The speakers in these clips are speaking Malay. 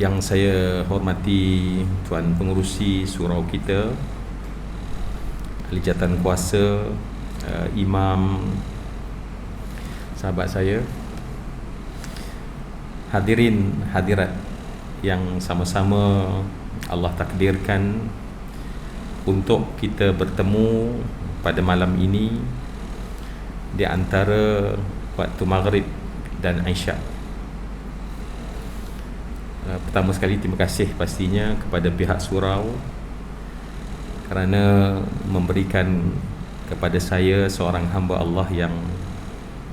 Yang saya hormati Tuan Pengerusi Surau kita, Ahli Jawatan Kuasa, Imam, sahabat saya, hadirin hadirat yang sama-sama Allah takdirkan untuk kita bertemu pada malam ini di antara waktu Maghrib dan Isyak. Pertama sekali terima kasih pastinya kepada pihak surau kerana memberikan kepada saya seorang hamba Allah yang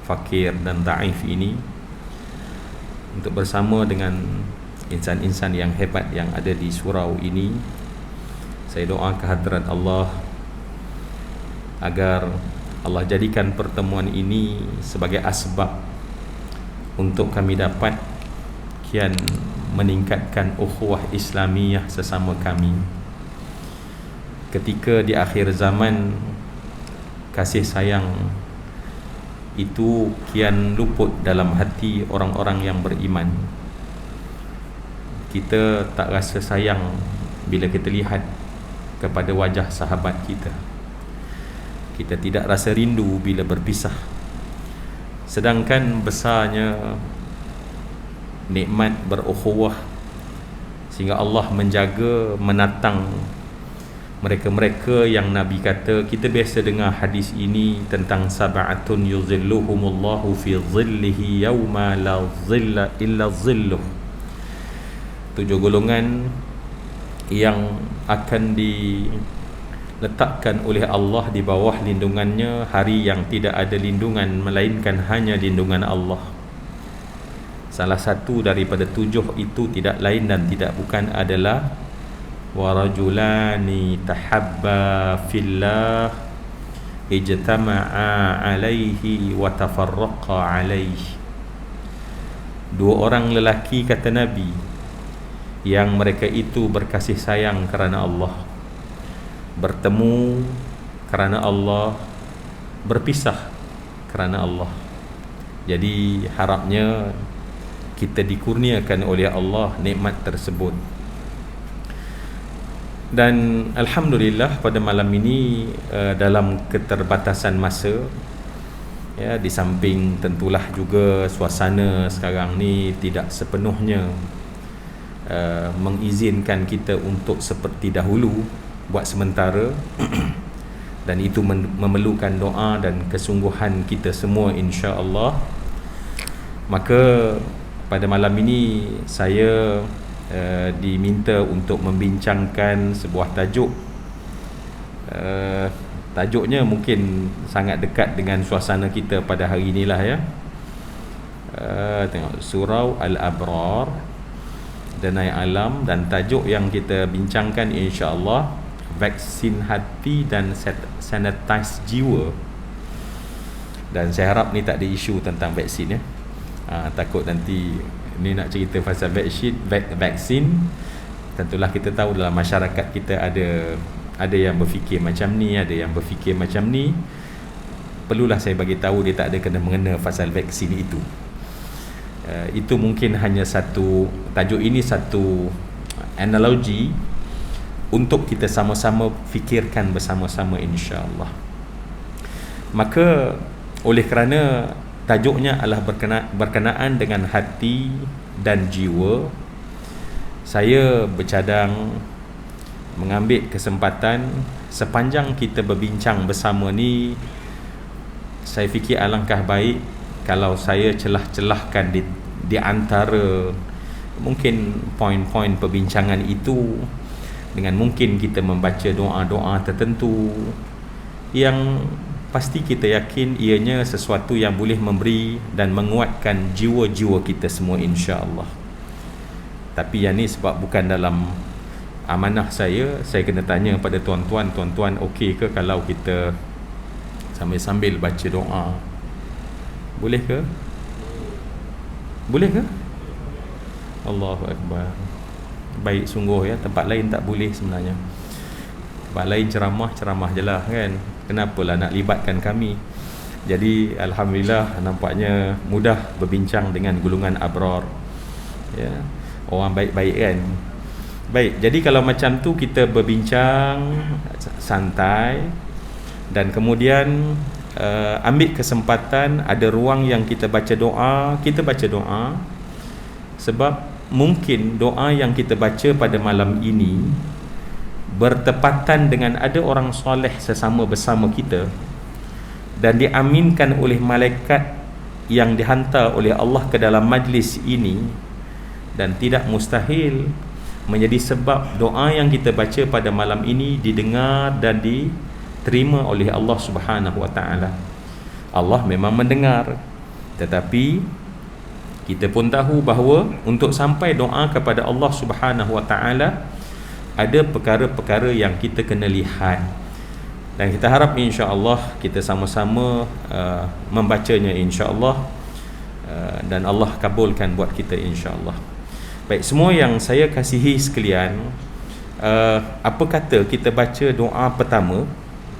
fakir dan daif ini untuk bersama dengan insan-insan yang hebat yang ada di surau ini. Saya doa kehadrat Allah agar Allah jadikan pertemuan ini sebagai asbab untuk kami dapat kian meningkatkan ukhuwah Islamiyah sesama kami. Ketika di akhir zaman kasih sayang itu kian luput dalam hati orang-orang yang beriman, kita tak rasa sayang bila kita lihat kepada wajah sahabat kita. Kita tidak rasa rindu bila berpisah. Sedangkan besarnya nikmat berukhuwah sehingga Allah menjaga, menatang mereka-mereka yang Nabi kata, kita biasa dengar hadis ini tentang sab'atun yuzilluhumullahu fi zillihi yawma la zilla illa zilluh. 7 golongan yang akan diletakkan oleh Allah di bawah lindungannya hari yang tidak ada lindungan melainkan hanya lindungan Allah. Salah satu daripada 7 itu tidak lain dan tidak bukan adalah warajulani tahabba fillah ijtama'a alaihi wa tafarraqa alaihi. 2 orang lelaki kata Nabi yang mereka itu berkasih sayang kerana Allah, bertemu kerana Allah, berpisah kerana Allah. Jadi harapnya kita dikurniakan oleh Allah nikmat tersebut. Dan alhamdulillah pada malam ini dalam keterbatasan masa, ya, di samping tentulah juga suasana sekarang ni tidak sepenuhnya mengizinkan kita untuk seperti dahulu buat sementara dan itu memerlukan doa dan kesungguhan kita semua insya-Allah. Maka pada malam ini saya diminta untuk membincangkan sebuah tajuk. Tajuknya mungkin sangat dekat dengan suasana kita pada hari inilah, ya. Tengok Surau Al-Abrar, Danai Alam, dan tajuk yang kita bincangkan insya-Allah vaksin hati dan sanitize jiwa. Dan saya harap ni tak ada isu tentang vaksin, ya. Takut nanti ni nak cerita pasal vaksin. Tentulah kita tahu dalam masyarakat kita ada yang berfikir macam ni, ada yang berfikir macam ni. Perlulah saya bagi tahu dia tak ada kena mengena pasal vaksin itu. Itu mungkin hanya satu, tajuk ini satu analogi untuk kita sama-sama fikirkan bersama-sama insya-Allah. Maka oleh kerana tajuknya adalah berkenaan dengan hati dan jiwa, saya bercadang mengambil kesempatan sepanjang kita berbincang bersama ni, saya fikir alangkah baik kalau saya celah-celahkan di antara mungkin poin-poin perbincangan itu, dengan mungkin kita membaca doa-doa tertentu yang pasti kita yakin ianya sesuatu yang boleh memberi dan menguatkan jiwa-jiwa kita semua insya-Allah. Tapi yang ni sebab bukan dalam amanah saya kena tanya pada tuan-tuan, okey ke kalau kita sambil-sambil baca doa? Boleh ke? Boleh ke? Allahu Akbar. Baik sungguh, ya. Tempat lain tak boleh sebenarnya. Tempat lain ceramah je lah, kan. Kenapalah nak libatkan kami? Jadi alhamdulillah nampaknya mudah berbincang dengan golongan abrar, ya. orang baik-baik kan. Baik, jadi kalau macam tu kita berbincang santai dan kemudian ambil kesempatan, ada ruang yang kita baca doa, kita baca doa. Sebab mungkin doa yang kita baca pada malam ini bertepatan dengan ada orang soleh sesama bersama kita dan diaminkan oleh malaikat yang dihantar oleh Allah ke dalam majlis ini, dan tidak mustahil menjadi sebab doa yang kita baca pada malam ini didengar dan diterima oleh Allah Subhanahu Wa Taala. Allah memang mendengar, tetapi kita pun tahu bahawa untuk sampai doa kepada Allah Subhanahu Wa Taala ada perkara-perkara yang kita kena lihat, dan kita harap insya-Allah kita sama-sama membacanya insya-Allah, dan Allah kabulkan buat kita insya-Allah. Baik, semua yang saya kasihi sekalian, apa kata kita baca doa pertama?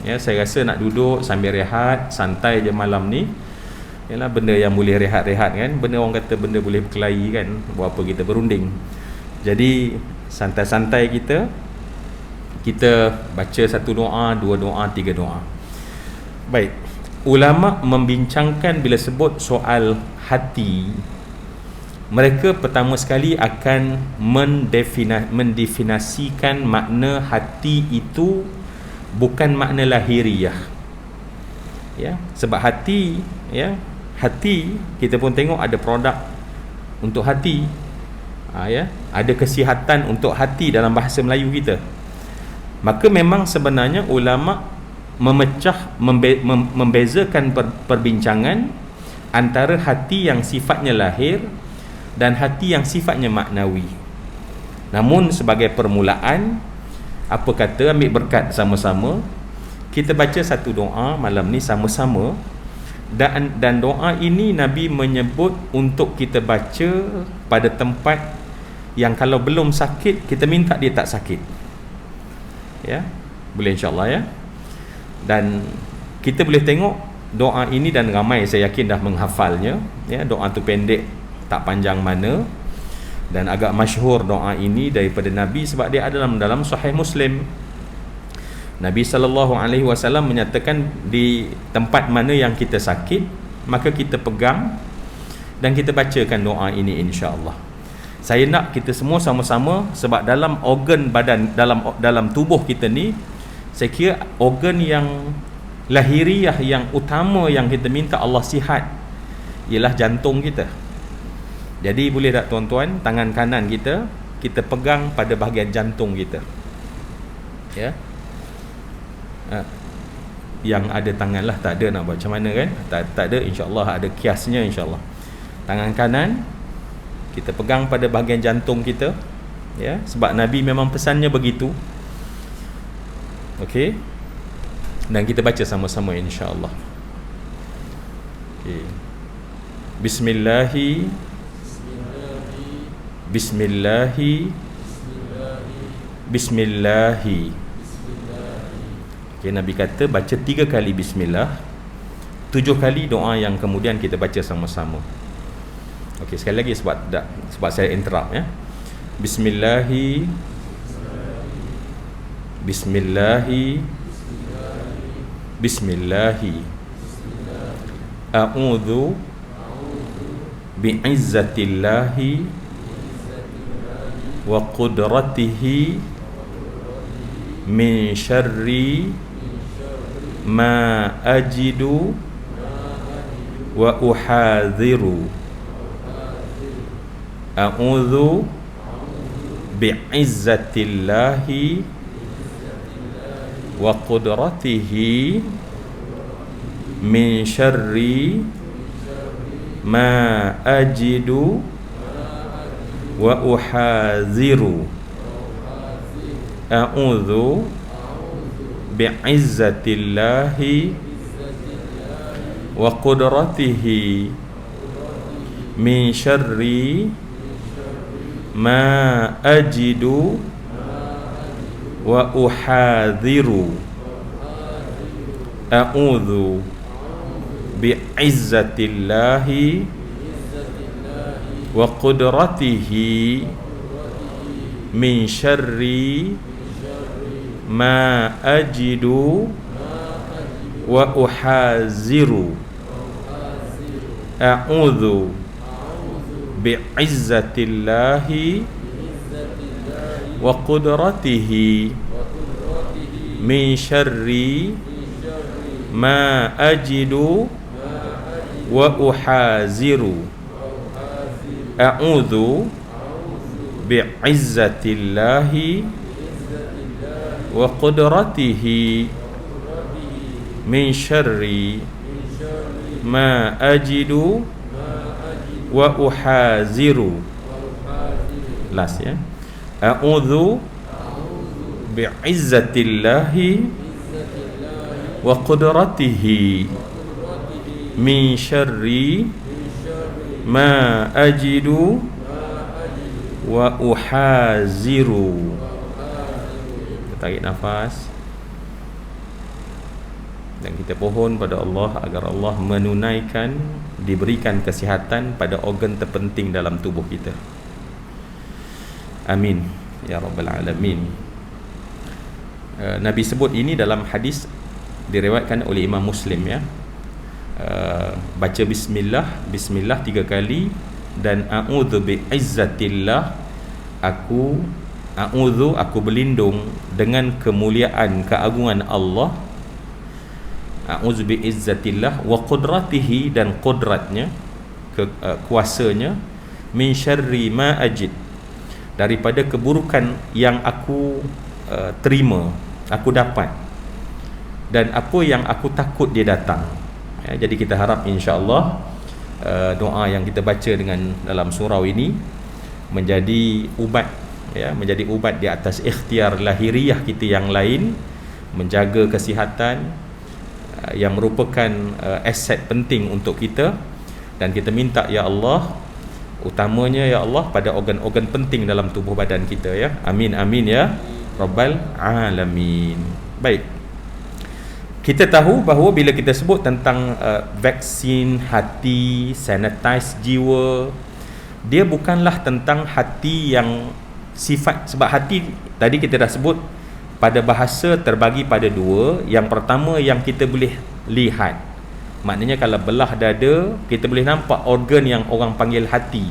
Ya, saya rasa nak duduk sambil rehat, santai je malam ni. Yalah, benda yang boleh rehat-rehat kan. Benda orang kata benda boleh berkelahi kan. Buat apa kita berunding. Jadi santai-santai kita baca satu doa, dua doa, tiga doa. Baik, ulama membincangkan bila sebut soal hati, mereka pertama sekali akan mendefinisikan makna hati itu bukan makna lahiriah. Ya, sebab hati, ya, hati kita pun tengok ada produk untuk hati. Ya, ada kesihatan untuk hati dalam bahasa Melayu kita. Maka memang sebenarnya ulama membezakan perbincangan antara hati yang sifatnya lahir dan hati yang sifatnya maknawi. Namun sebagai permulaan, apa kata ambil berkat sama-sama, kita baca satu doa malam ni sama-sama, dan doa ini Nabi menyebut untuk kita baca pada tempat yang kalau belum sakit kita minta dia tak sakit. Ya, boleh insya-Allah ya. Dan kita boleh tengok doa ini, dan ramai saya yakin dah menghafalnya. Ya, doa tu pendek, tak panjang mana, dan agak masyhur doa ini daripada Nabi sebab dia ada dalam Sahih Muslim. Nabi SAW menyatakan di tempat mana yang kita sakit, maka kita pegang dan kita bacakan doa ini insya-Allah. Saya nak kita semua sama-sama, sebab dalam organ badan, dalam tubuh kita ni, saya kira organ yang lahiriah yang utama yang kita minta Allah sihat ialah jantung kita. Jadi boleh tak tuan-tuan, tangan kanan kita pegang pada bahagian jantung kita. Ya. Yang ada tangan lah, tak ada nak buat macam mana kan? Tak ada, insya-Allah ada kiasnya insya-Allah. Tangan kanan kita pegang pada bahagian jantung kita, ya, sebab Nabi memang pesannya begitu. Okey. Dan kita baca sama-sama insya-Allah. Okey. Bismillahi Okay, Nabi kata baca 3 kali bismillah, 7 kali doa yang kemudian kita baca sama-sama. Okey, sekali lagi sebab saya interrupt ya. Bismillahi A'udzu bi'izzatillahi wa qudratihi min syarri ma ajidu wa uhadhiru. A'udzu bi'izzatillahi wa qudratihi min syarri ma ajidu wa uhadhiru. A'udzu bi'izzatillahi wa qudratihi min syarri ma ajidu wa uhadhiru. A'udzu bi'izzatillahi wa qudratihi min syarri ma ajidu wa uhaziru a'udzu bi'izzatillahi wa qudratihi min syarri ma ajidu wa uhaziru a'udzu bi'izzatillahi wa qudratihi min syarri ma ajidu wa uhaziru. Last ya. A'udzu bi'izzatillahi wa qudratihi min syarri ma ajidu wa uhaziru. Tarik nafas dan kita pohon pada Allah agar Allah menunaikan, diberikan kesihatan pada organ terpenting dalam tubuh kita. Amin ya rabbal alamin. Nabi sebut ini dalam hadis diriwayatkan oleh Imam Muslim ya. Baca bismillah 3 kali dan a'udzu bi'izzatillah, aku berlindung dengan kemuliaan keagungan Allah, a'udzu bi'izzatillah wa qudratihi, dan qudratnya, kuasanya, min syarri ma ajid, daripada keburukan yang aku terima, aku dapat, dan apa yang aku takut dia datang ya. Jadi kita harap insya-Allah doa yang kita baca dengan dalam surau ini menjadi ubat ya, menjadi ubat di atas ikhtiar lahiriah kita yang lain, menjaga kesihatan yang merupakan aset penting untuk kita, dan kita minta ya Allah, utamanya ya Allah pada organ-organ penting dalam tubuh badan kita ya. Amin amin ya rabbal alamin. Baik, kita tahu bahawa bila kita sebut tentang vaksin hati, sanitize jiwa, dia bukanlah tentang hati yang sifat, sebab hati tadi kita dah sebut pada bahasa terbagi pada dua. Yang pertama yang kita boleh lihat, maknanya kalau belah dada kita boleh nampak organ yang orang panggil hati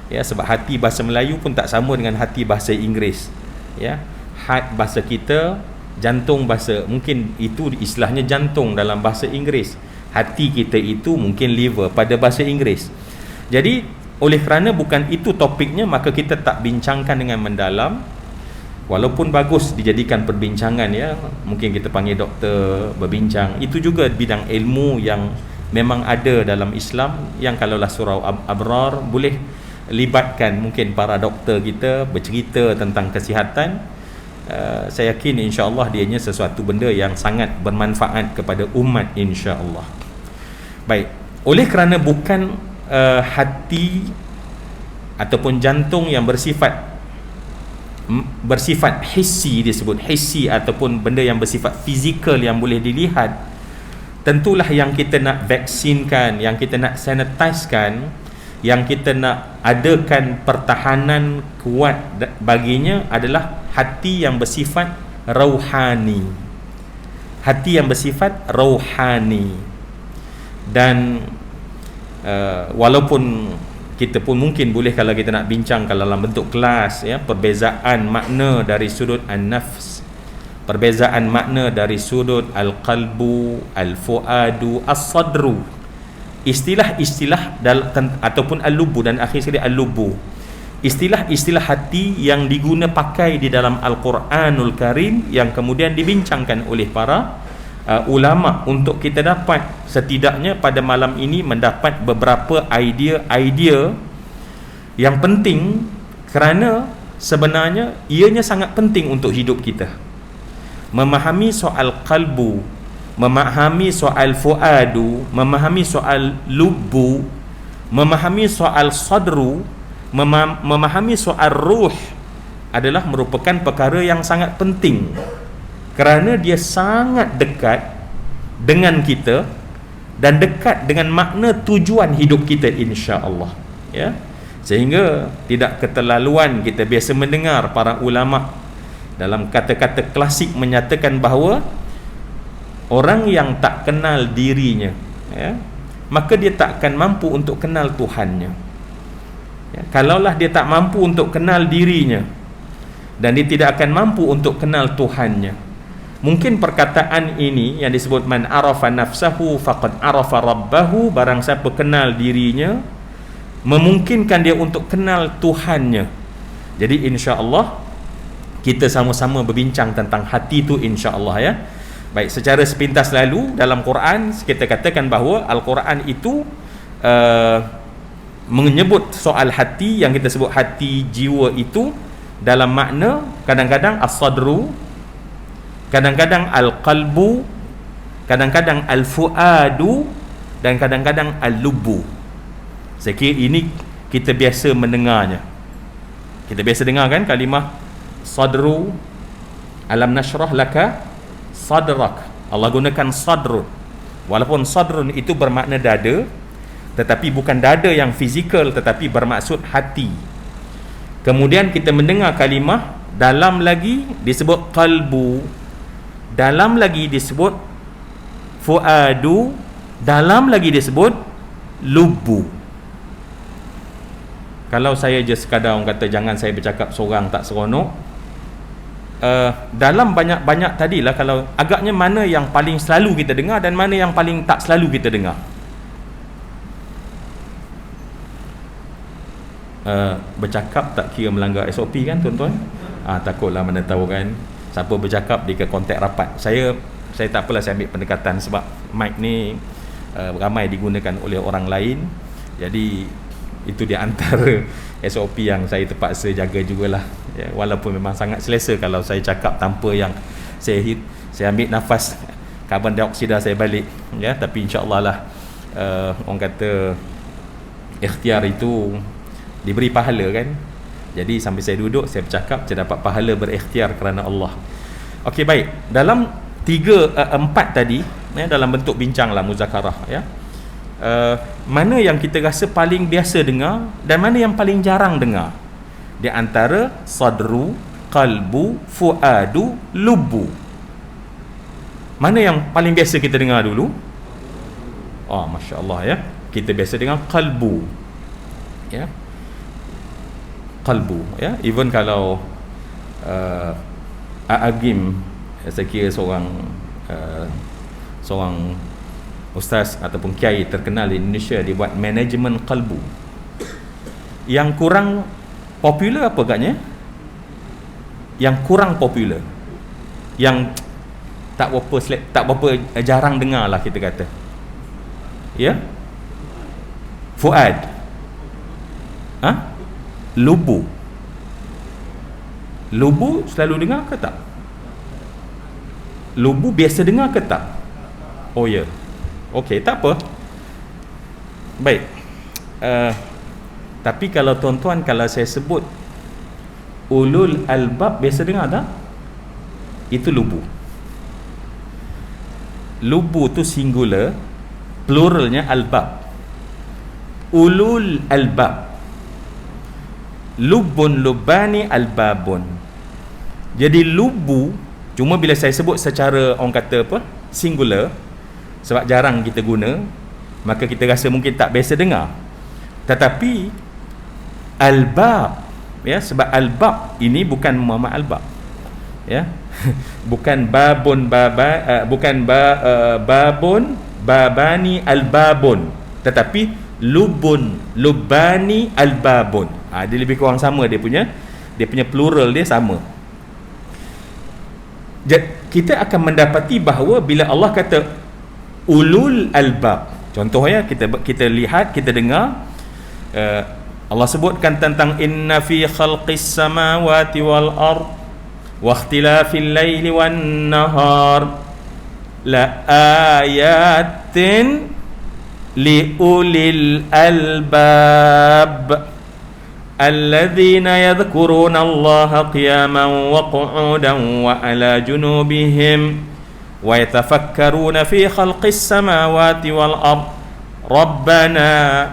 ya, sebab hati bahasa Melayu pun tak sama dengan hati bahasa Inggeris ya. Heart bahasa kita, jantung bahasa, mungkin itu istilahnya jantung dalam bahasa Inggeris, hati kita itu mungkin liver pada bahasa Inggeris. Jadi oleh kerana bukan itu topiknya, maka kita tak bincangkan dengan mendalam. Walaupun bagus dijadikan perbincangan ya, mungkin kita panggil doktor berbincang, itu juga bidang ilmu yang memang ada dalam Islam, yang kalaulah surau Abrar boleh libatkan mungkin para doktor kita bercerita tentang kesihatan. Saya yakin insya-Allah dianya sesuatu benda yang sangat bermanfaat kepada umat insya-Allah. Baik, oleh kerana bukan hati ataupun jantung yang bersifat hissi, disebut hissi, ataupun benda yang bersifat fizikal yang boleh dilihat, tentulah yang kita nak vaksinkan, yang kita nak sanitizekan, yang kita nak adakan pertahanan kuat baginya adalah hati yang bersifat rauhani. Hati yang bersifat rauhani. Dan walaupun kita pun mungkin boleh, kalau kita nak bincang kalau dalam bentuk kelas ya, perbezaan makna dari sudut an-nafs, perbezaan makna dari sudut al-qalbu, al-fuadu, as-sadru, istilah-istilah ataupun al-lubu, dan akhir sekali al-lubu, istilah-istilah hati yang diguna pakai di dalam Al-Quranul Karim, yang kemudian dibincangkan oleh para ulama, untuk kita dapat setidaknya pada malam ini mendapat beberapa idea-idea yang penting, kerana sebenarnya ianya sangat penting untuk hidup kita. Memahami soal qalbu, memahami soal fuadu, memahami soal lubu, memahami soal sadru, memahami soal ruh adalah merupakan perkara yang sangat penting, kerana dia sangat dekat dengan kita dan dekat dengan makna tujuan hidup kita insya-Allah ya. Sehingga tidak keterlaluan kita biasa mendengar para ulama dalam kata-kata klasik menyatakan bahawa orang yang tak kenal dirinya, ya, maka dia tak akan mampu untuk kenal Tuhannya. Ya, kalaulah dia tak mampu untuk kenal dirinya dan dia tidak akan mampu untuk kenal Tuhannya, mungkin perkataan ini yang disebut man arafa nafsahu faqad arafa rabbahu, barang siapa kenal dirinya memungkinkan dia untuk kenal Tuhannya. Jadi insya-Allah kita sama-sama berbincang tentang hati itu insya-Allah, ya. Baik, secara sepintas lalu dalam Quran kita katakan bahawa Al-Quran itu menyebut soal hati yang kita sebut hati jiwa itu dalam makna kadang-kadang as-sadru, kadang-kadang al-qalbu, kadang-kadang al-fuadu, dan kadang-kadang al-lubbu. Saya kira ini kita biasa mendengarnya. Kita biasa dengar kan kalimah sadru, alam nashrah laka sadrak. Allah gunakan sadrun. Walaupun sadrun itu bermakna dada, tetapi bukan dada yang fizikal, tetapi bermaksud hati. Kemudian kita mendengar kalimah dalam lagi disebut qalbu, dalam lagi disebut fuadu, dalam lagi disebut lubbu. Kalau saya je sekadar orang kata jangan saya bercakap seorang tak seronok, dalam banyak-banyak tadilah, kalau agaknya mana yang paling selalu kita dengar dan mana yang paling tak selalu kita dengar. Bercakap tak kira melanggar SOP kan tuan-tuan? Takutlah mana tahu kan siapa bercakap dia ke kontak rapat. Saya tak apalah, saya ambil pendekatan sebab mic ni ramai digunakan oleh orang lain. Jadi itu di antara SOP yang saya terpaksa jaga jugalah, ya, walaupun memang sangat selesa kalau saya cakap tanpa yang saya ambil nafas karbon dioksida saya balik, ya. Tapi insya-Allah lah orang kata ikhtiar itu diberi pahala kan. Jadi sambil saya duduk saya bercakap, saya dapat pahala berikhtiar kerana Allah. Okey, baik. Dalam 4 tadi, ya, dalam bentuk bincang lah, muzakarah, ya. Mana yang kita rasa paling biasa dengar dan mana yang paling jarang dengar di antara sadru, qalbu, fuadu, lubbu? Mana yang paling biasa kita dengar dulu? Masya-Allah, ya. Kita biasa dengar qalbu, ya. Qalbu, ya. Even kalau Agim, saya kira seorang ustaz ataupun kiai terkenal di Indonesia, dia buat manajemen qalbu. Yang kurang popular apa agaknya? Yang kurang popular, yang tak berapa jarang dengar lah kita kata, ya. Fuad, Lubu selalu dengar ke tak? Lubu biasa dengar ke tak? Oh ya, okey, tak apa. Baik. Tapi kalau tuan-tuan, kalau saya sebut ulul albab, biasa dengar tak? Itu lubu. Lubu tu singular, pluralnya albab. Ulul albab, lubun, lubani, albabun. Jadi lubu, cuma bila saya sebut secara orang kata apa, singular, sebab jarang kita guna, maka kita rasa mungkin tak biasa dengar. Tetapi albab, ya, sebab albab ini bukan Muhammad albab, ya. Bukan babun babun babani albabun, tetapi lubun, lubani, albabun. Dia lebih kurang sama, dia punya plural dia sama. Kita akan mendapati bahawa bila Allah kata ulul albab, contohnya kita lihat, kita dengar, Allah sebutkan tentang inna fi khalqis samawati wal ard wa ikhtilafil laili wan nahar la ayatin li ulil albab alladzina yadhkuruna Allaha qiyaman wa qu'udan wa ala junubihim wa yatafakkaruna fi khalqis samawati wal ard Rabbana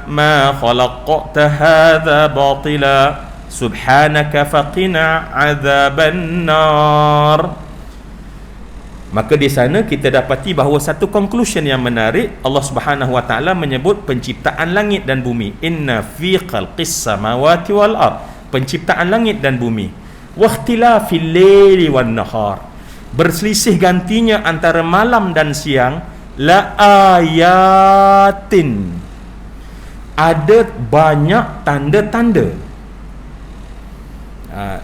ma khalaqta hadza batila subhanaka faqina adzaban nar. Maka di sana kita dapati bahawa satu conclusion yang menarik. Allah Subhanahu wa taala menyebut penciptaan langit dan bumi. Inna fi khalqis samawati wal ard. Penciptaan langit dan bumi. Wa ikhtilafil laili wan nahar. Berselisih gantinya antara malam dan siang. La ayatin. Ada banyak tanda-tanda.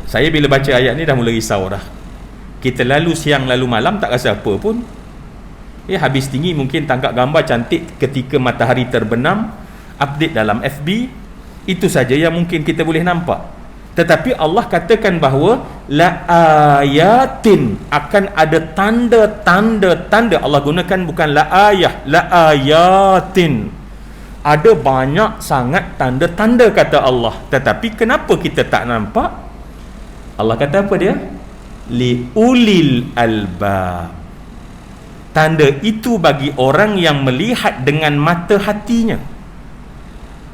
Saya bila baca ayat ni dah mula risau dah. Kita lalu siang lalu malam tak rasa apa pun. Habis tinggi mungkin tangkap gambar cantik ketika matahari terbenam, update dalam FB, itu saja yang mungkin kita boleh nampak. Tetapi Allah katakan bahawa la ayatin, akan ada tanda-tanda. Allah gunakan bukan la ayah, la ayatin. Ada banyak sangat tanda-tanda kata Allah. Tetapi kenapa kita tak nampak? Allah kata apa dia? Li ulil albab. Tanda itu bagi orang yang melihat dengan mata hatinya.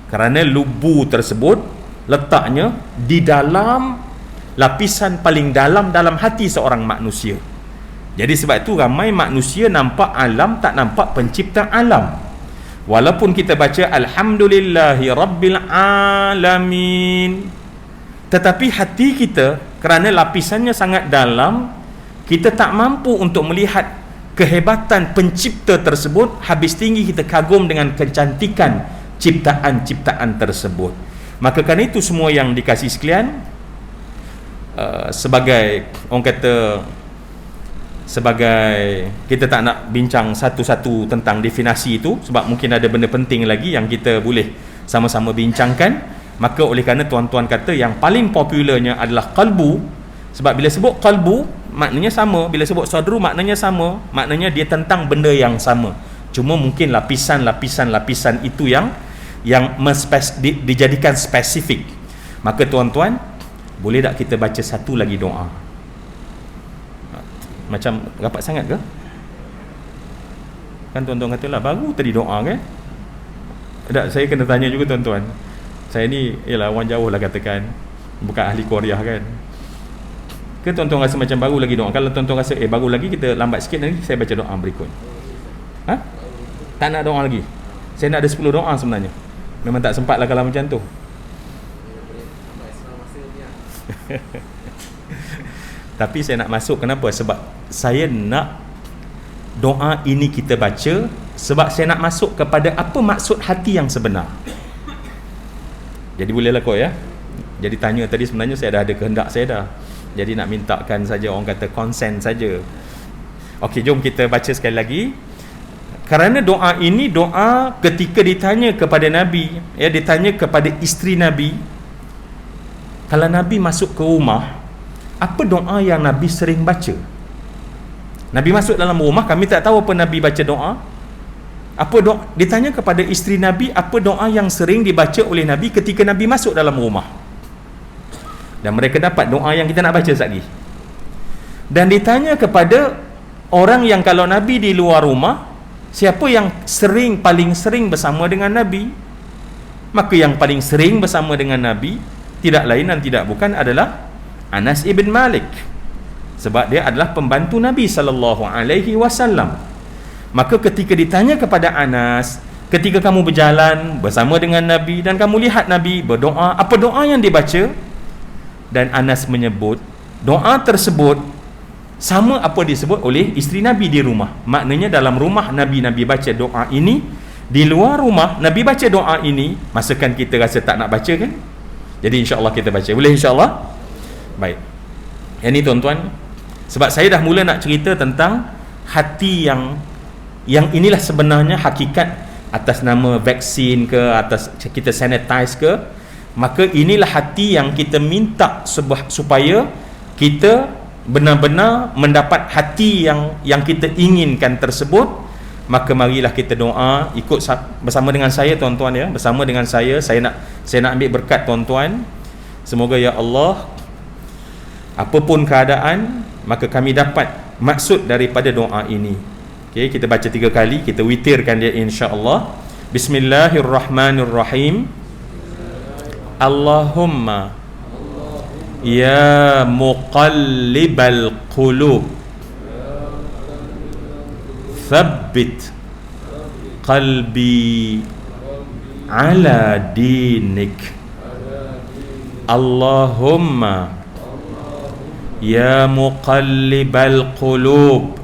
Kerana lubu tersebut letaknya di dalam lapisan paling dalam hati seorang manusia. Jadi sebab itu ramai manusia nampak alam, tak nampak pencipta alam. Walaupun kita baca alhamdulillahi rabbil alamin, tetapi hati kita kerana lapisannya sangat dalam, kita tak mampu untuk melihat kehebatan pencipta tersebut. Habis tinggi kita kagum dengan kecantikan ciptaan-ciptaan tersebut. Maka kerana itu semua yang dikasih sekalian, sebagai orang kata, sebagai kita tak nak bincang satu-satu tentang definisi itu, sebab mungkin ada benda penting lagi yang kita boleh sama-sama bincangkan. Maka oleh kerana tuan-tuan kata yang paling popularnya adalah qalbu. Sebab bila sebut qalbu maknanya sama, bila sebut sadru maknanya sama, maknanya dia tentang benda yang sama. Cuma mungkin lapisan-lapisan itu yang dijadikan spesifik. Maka tuan-tuan, boleh tak kita baca satu lagi doa? Macam rapat sangat ke? Kan tuan-tuan katalah baru tadi doa kan? Tak, saya kena tanya juga tuan-tuan. Saya ni ialah orang jauh lah katakan, bukan ahli Korea kan. Ke tuan-tuan rasa macam baru lagi doa? Kalau tuan-tuan rasa baru lagi, kita lambat sikit nanti saya baca doa berikut. Tak nak doa lagi? Saya nak ada 10 doa sebenarnya. Memang tak sempat lah kalau macam tu. Tapi saya nak masuk. Kenapa? Sebab saya nak doa ini kita baca, sebab saya nak masuk kepada apa maksud hati yang sebenar. Jadi bolehlah kau ya. Jadi tanya tadi sebenarnya saya dah ada kehendak saya dah. Jadi nak mintakan saja, orang kata consent saja. Okey, jom kita baca sekali lagi. Kerana doa ini doa ketika ditanya kepada Nabi, ditanya kepada isteri Nabi. Kalau Nabi masuk ke rumah, apa doa yang Nabi sering baca? Nabi masuk dalam rumah, kami tak tahu apa Nabi baca doa. Apa doa? Ditanya kepada isteri Nabi, apa doa yang sering dibaca oleh Nabi ketika Nabi masuk dalam rumah. Dan mereka dapat doa yang kita nak baca sekali. Dan ditanya kepada orang yang kalau Nabi di luar rumah, siapa yang paling sering bersama dengan Nabi? Maka yang paling sering bersama dengan Nabi tidak lain dan tidak bukan adalah Anas ibn Malik. Sebab dia adalah pembantu Nabi SAW. Maka ketika ditanya kepada Anas, ketika kamu berjalan bersama dengan Nabi dan kamu lihat Nabi berdoa, apa doa yang dibaca? Dan Anas menyebut doa tersebut sama apa disebut oleh isteri Nabi di rumah. Maknanya dalam rumah Nabi baca doa ini, di luar rumah Nabi baca doa ini. Masakan kita rasa tak nak baca kan? Jadi insya-Allah kita baca. Boleh insya-Allah? Baik. Yang ni tuan-tuan, sebab saya dah mula nak cerita tentang hati yang inilah sebenarnya hakikat atas nama vaksin ke, atas kita sanitize ke. Maka inilah hati yang kita minta supaya kita benar-benar mendapat hati yang kita inginkan tersebut. Maka marilah kita doa ikut bersama dengan saya tuan-tuan ya. Bersama dengan saya nak ambil berkat tuan-tuan. Semoga ya Allah, apapun keadaan, maka kami dapat maksud daripada doa ini. Okey, kita baca 3 kali, kita witirkan dia insya-Allah. Bismillahirrahmanirrahim. Allahumma ya muqallibal qulub thabbit qalbi ala dinik. Allahumma ya muqallibal qulub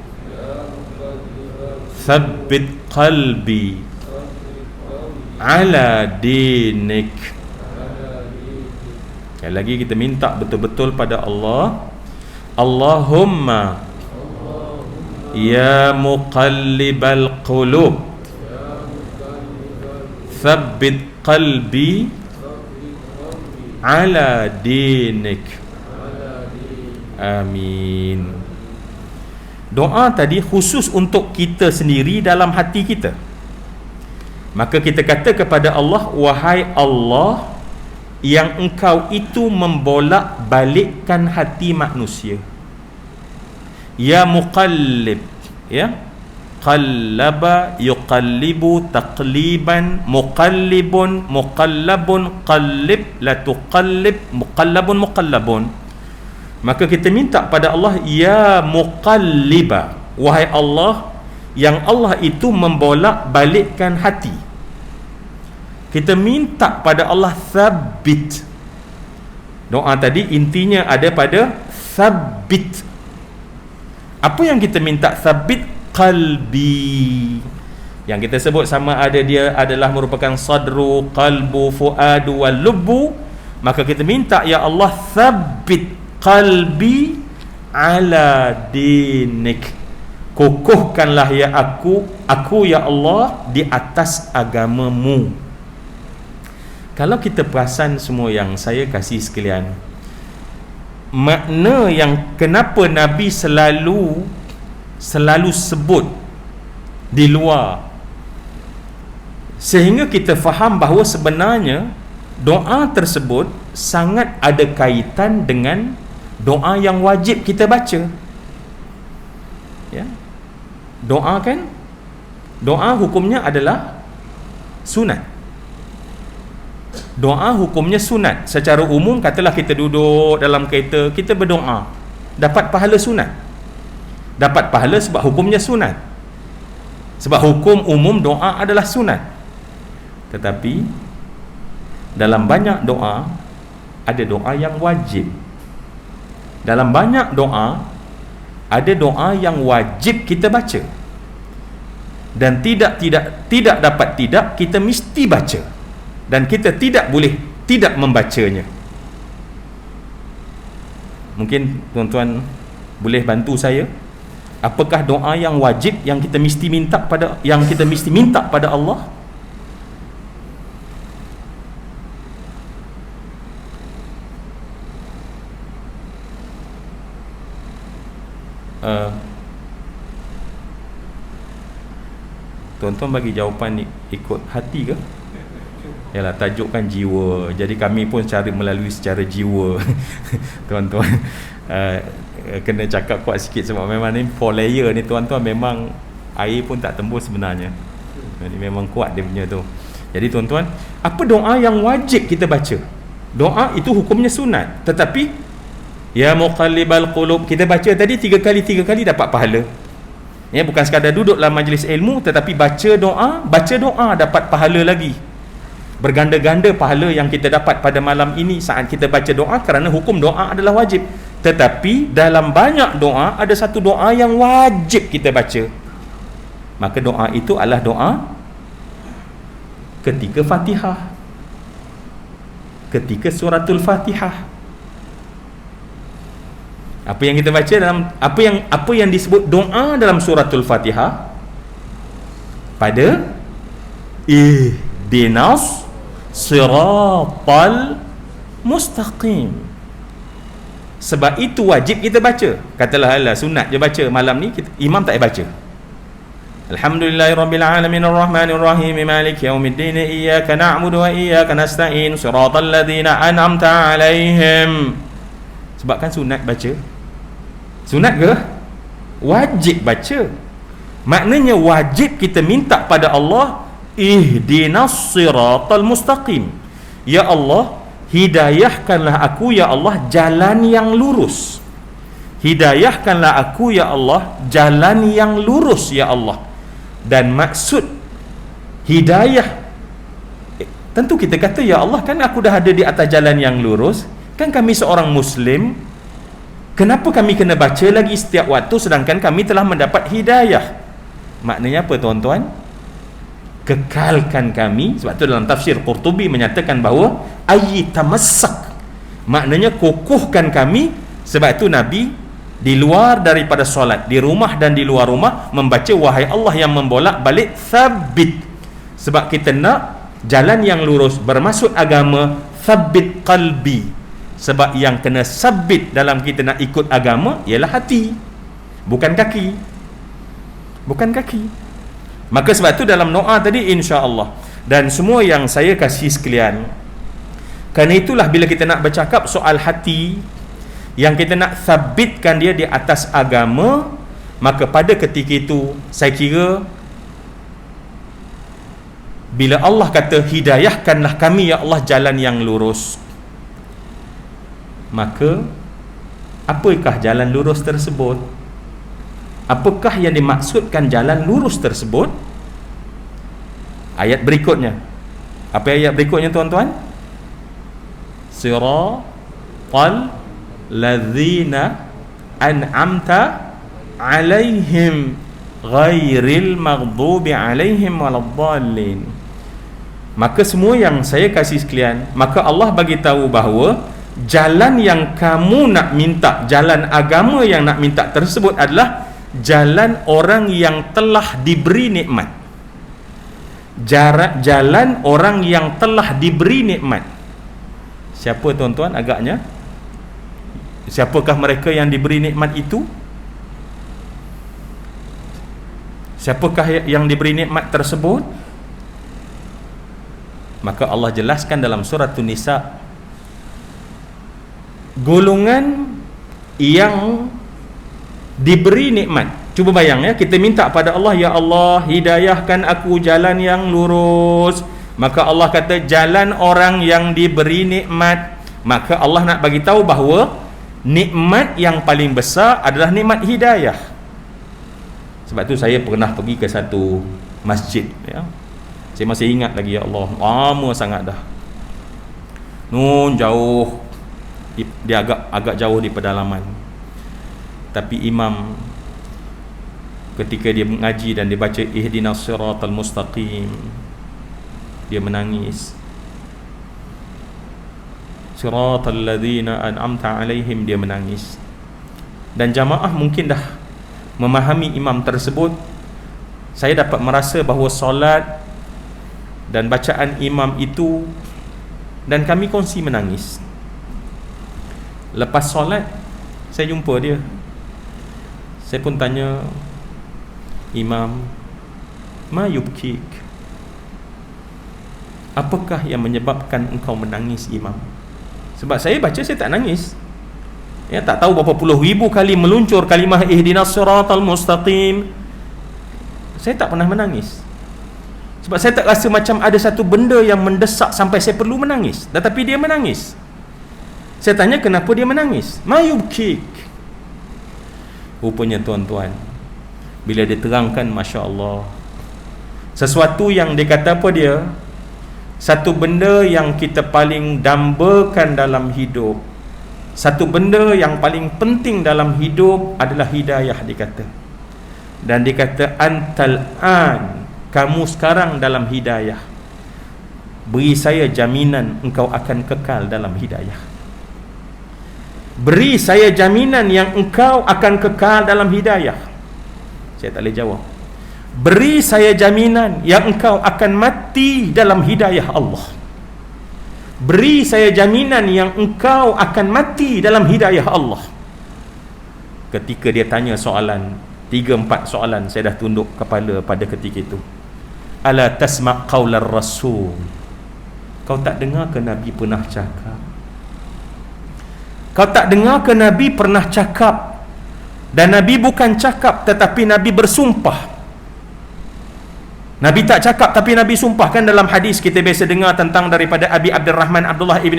thabbit qalbi ala dinik. Sekali lagi kita minta betul-betul pada Allah. Allahumma ya muqallibal qulub thabbit qalbi ala dinik. Amin. Doa tadi khusus untuk kita sendiri dalam hati kita. Maka kita kata kepada Allah, wahai Allah yang engkau itu membolak-balikkan hati manusia. Ya muqallib, ya, qallaba yuqallibu taqliban, muqallibun muqallabun, qallib la tuqallib, muqallabun muqallabun. Maka kita minta pada Allah, ya muqalliba, wahai Allah yang Allah itu membolak-balikkan hati. Kita minta pada Allah thabbit. Doa tadi intinya ada pada thabbit. Apa yang kita minta? Thabbit qalbi. Yang kita sebut sama ada dia adalah merupakan sadru, qalbu, fuadu wal lubbu. Maka kita minta, ya Allah thabbit qalbi ala dinik. Kokohkanlah ya aku ya Allah di atas agamamu. Kalau kita perasan semua yang saya kasih sekalian, makna yang kenapa Nabi selalu sebut di luar, sehingga kita faham bahawa sebenarnya doa tersebut sangat ada kaitan dengan doa yang wajib kita baca. Ya. Doa kan, doa hukumnya adalah sunat. Doa hukumnya sunat. Secara umum, katalah kita duduk dalam kereta, kita berdoa, dapat pahala sunat. Dapat pahala sebab hukumnya sunat. Sebab hukum umum doa adalah sunat. Tetapi dalam banyak doa ada doa yang wajib. Dalam banyak doa ada doa yang wajib kita baca. Dan tidak dapat tidak, kita mesti baca. Dan kita tidak boleh tidak membacanya. Mungkin tuan-tuan boleh bantu saya, apakah doa yang wajib yang kita mesti minta pada Allah? Tuan-tuan bagi jawapan ikut hati ke? Yalah, tajuk kan jiwa. Jadi kami pun melalui secara jiwa. Tuan-tuan kena cakap kuat sikit sebab memang ni 4 layer ni tuan-tuan, memang air pun tak tembus sebenarnya. Ini memang kuat dia punya tu. Jadi tuan-tuan, apa doa yang wajib kita baca? Doa itu hukumnya sunat, tetapi ya muqallibal qulub kita baca tadi 3 kali dapat pahala. Ya, bukan sekadar duduk dalam majlis ilmu, tetapi baca doa dapat pahala lagi. Berganda-ganda pahala yang kita dapat pada malam ini saat kita baca doa, kerana hukum doa adalah wajib. Tetapi dalam banyak doa ada satu doa yang wajib kita baca. Maka doa itu adalah doa ketika Fatihah, ketika suratul Fatihah. Apa yang kita baca dalam apa yang disebut doa dalam suratul Fatihah pada ihdinas siratal mustaqim. Sebab itu wajib kita baca. Katalah alah sunat je baca, malam ni imam tak payah baca. Alhamdulillahirabbil alamin arrahmanir rahim maliki yaumiddin iyyaka na'budu wa iyyaka nasta'in siratal ladzina an'amta 'alaihim. Sebab kan sunat baca. Sunat ke? Wajib baca. Maknanya wajib kita minta pada Allah ihdinas siratal mustaqim. Ya Allah, hidayahkanlah aku ya Allah jalan yang lurus. Hidayahkanlah aku ya Allah jalan yang lurus ya Allah. Dan maksud hidayah, tentu kita kata ya Allah, kan aku dah ada di atas jalan yang lurus, kan kami seorang Muslim, kenapa kami kena baca lagi setiap waktu sedangkan kami telah mendapat hidayah? Maknanya apa tuan-tuan? Kekalkan kami. Sebab tu dalam tafsir Qurtubi menyatakan bahawa ayitamassak, maknanya kokohkan kami. Sebab itu Nabi di luar daripada solat, di rumah dan di luar rumah, membaca wahai Allah yang membolak balik thabit. Sebab kita nak jalan yang lurus, bermaksud agama, thabit qalbi. Sebab yang kena sabit dalam kita nak ikut agama ialah hati, bukan kaki. Bukan kaki. Maka sebab tu dalam doa tadi, insya-Allah, dan semua yang saya kasih sekalian, kerana itulah bila kita nak bercakap soal hati, yang kita nak sabitkan dia di atas agama, maka pada ketika itu saya kira bila Allah kata hidayahkanlah kami ya Allah jalan yang lurus, maka apakah jalan lurus tersebut? Apakah yang dimaksudkan jalan lurus tersebut? Ayat berikutnya. Apa ayat berikutnya tuan-tuan? Siratal ladzina an'amta alaihim ghairil maghdubi alaihim waladdallin. Maka semua yang saya kasih sekalian, maka Allah bagi tahu bahawa jalan yang kamu nak minta, jalan agama yang nak minta tersebut adalah jalan orang yang telah diberi nikmat. Jalan orang yang telah diberi nikmat. Siapa tuan-tuan agaknya? Siapakah mereka yang diberi nikmat itu? Siapakah yang diberi nikmat tersebut? Maka Allah jelaskan dalam surah An-Nisa, golongan yang diberi nikmat. Cuba bayang ya, kita minta pada Allah, ya Allah hidayahkan aku jalan yang lurus. Maka Allah kata jalan orang yang diberi nikmat. Maka Allah nak bagi tahu bahawa nikmat yang paling besar adalah nikmat hidayah. Sebab tu saya pernah pergi ke satu masjid ya. Saya masih ingat lagi, ya Allah, lama sangat dah. Nun jauh, dia agak jauh di pedalaman. Tapi imam ketika dia mengaji dan dia baca ihdinas siratal mustaqim, dia menangis. Siratal ladzina an'amta alaihim, dia menangis. Dan jamaah mungkin dah memahami imam tersebut. Saya dapat merasa bahawa solat dan bacaan imam itu, dan kami kongsi menangis. Lepas solat saya jumpa dia. Saya pun tanya, Imam, ma yubkik? Apakah yang menyebabkan engkau menangis, Imam? Sebab saya baca, saya tak nangis. Ya, tak tahu berapa puluh ribu kali meluncur kalimah ihdinas siratal mustaqim. Saya tak pernah menangis. Sebab saya tak rasa macam ada satu benda yang mendesak sampai saya perlu menangis. Tetapi dia menangis. Saya tanya kenapa dia menangis. Ma yubkik? Rupanya tuan-tuan, bila dia terangkan, Masya Allah, sesuatu yang dia kata apa dia, satu benda yang kita paling dambakan dalam hidup, satu benda yang paling penting dalam hidup adalah hidayah, dia kata. Dan dia kata, antal an, kamu sekarang dalam hidayah, beri saya jaminan engkau akan kekal dalam hidayah. Beri saya jaminan yang engkau akan kekal dalam hidayah. Saya tak boleh jawab. Beri saya jaminan yang engkau akan mati dalam hidayah Allah. Beri saya jaminan yang engkau akan mati dalam hidayah Allah. Ketika dia tanya soalan, 3-4 soalan, saya dah tunduk kepala pada ketika itu. Ala tasma' qaular rasul. Kau tak dengar ke Nabi pernah cakap? Kau tak dengar ke Nabi pernah cakap? Dan Nabi bukan cakap, tetapi Nabi bersumpah. Nabi tak cakap, tapi Nabi sumpahkan. Dalam hadis kita biasa dengar tentang daripada Abi Abdurrahman Abdullah ibn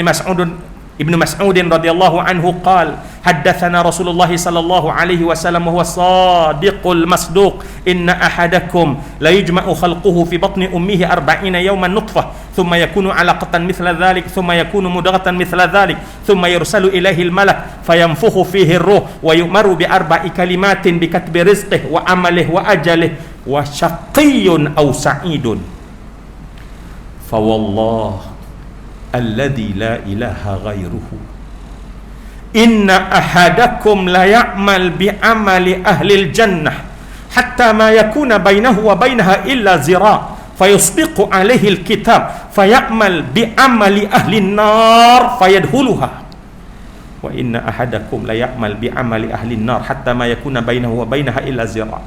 Mas'udin radhiyallahu anhu qal haddatsana Rasulullah sallallahu alaihi wasallam wa huwa sadiqul masduq inna ahadakum la yujma'u khalquhu fi batni ummihi 40 yawman nutfah thumma yakunu 'alaqatan mithla dhalik thumma yakunu mudghatan mithla dhalik thumma yursalu ilaihi al-malak fayanfukhu fihi ar-ruh wa yu'maru bi 4 kalimatin bi katbi rizqihi wa amalihi wa ajalihi wa syaqiyyun aw sa'idun fa wallah alladhi la ilaha ghairuhu inna ahadakum la ya'mal bi amali ahli al-jannah hatta ma yakuna bainahu wa bainaha illa zira' fayusbiqu alaihi al-kitab faya'mal bi amali ahli an-nar fayadkhuluha wa inna ahadakum la ya'mal bi amali ahli an-nar hatta ma yakuna bainahu wa bainaha illa zira'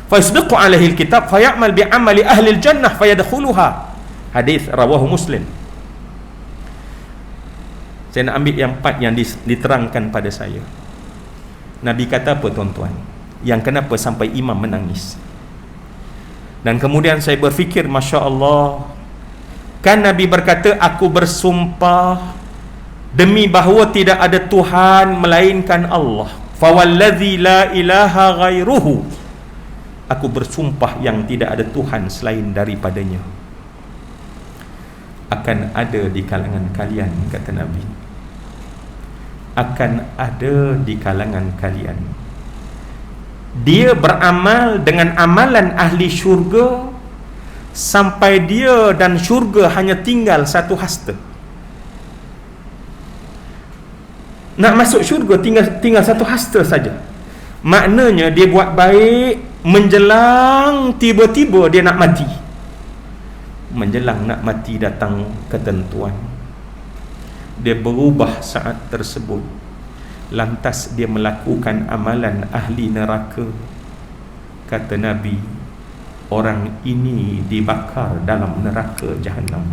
fayusbiqu alaihi al-kitab faya'mal bi amali ahli al-jannah fayadkhuluha. Hadis rawahu Muslim. Saya nak ambil yang part yang diterangkan pada saya. Nabi kata apa tuan-tuan? Yang kenapa sampai imam menangis? Dan kemudian saya berfikir, Masya Allah, kan Nabi berkata, aku bersumpah demi bahawa tidak ada Tuhan melainkan Allah. Fawalladzi la ilaha ghairuhu. Aku bersumpah yang tidak ada Tuhan selain daripadanya. Akan ada di kalangan kalian, kata Nabi, akan ada di kalangan kalian, dia beramal dengan amalan ahli syurga sampai dia dan syurga hanya tinggal satu hasta. Nak masuk syurga tinggal satu hasta saja. Maknanya dia buat baik menjelang tiba-tiba dia nak mati. Menjelang nak mati datang ketentuan, dia berubah saat tersebut. Lantas dia melakukan amalan ahli neraka. Kata Nabi, orang ini dibakar dalam neraka Jahannam.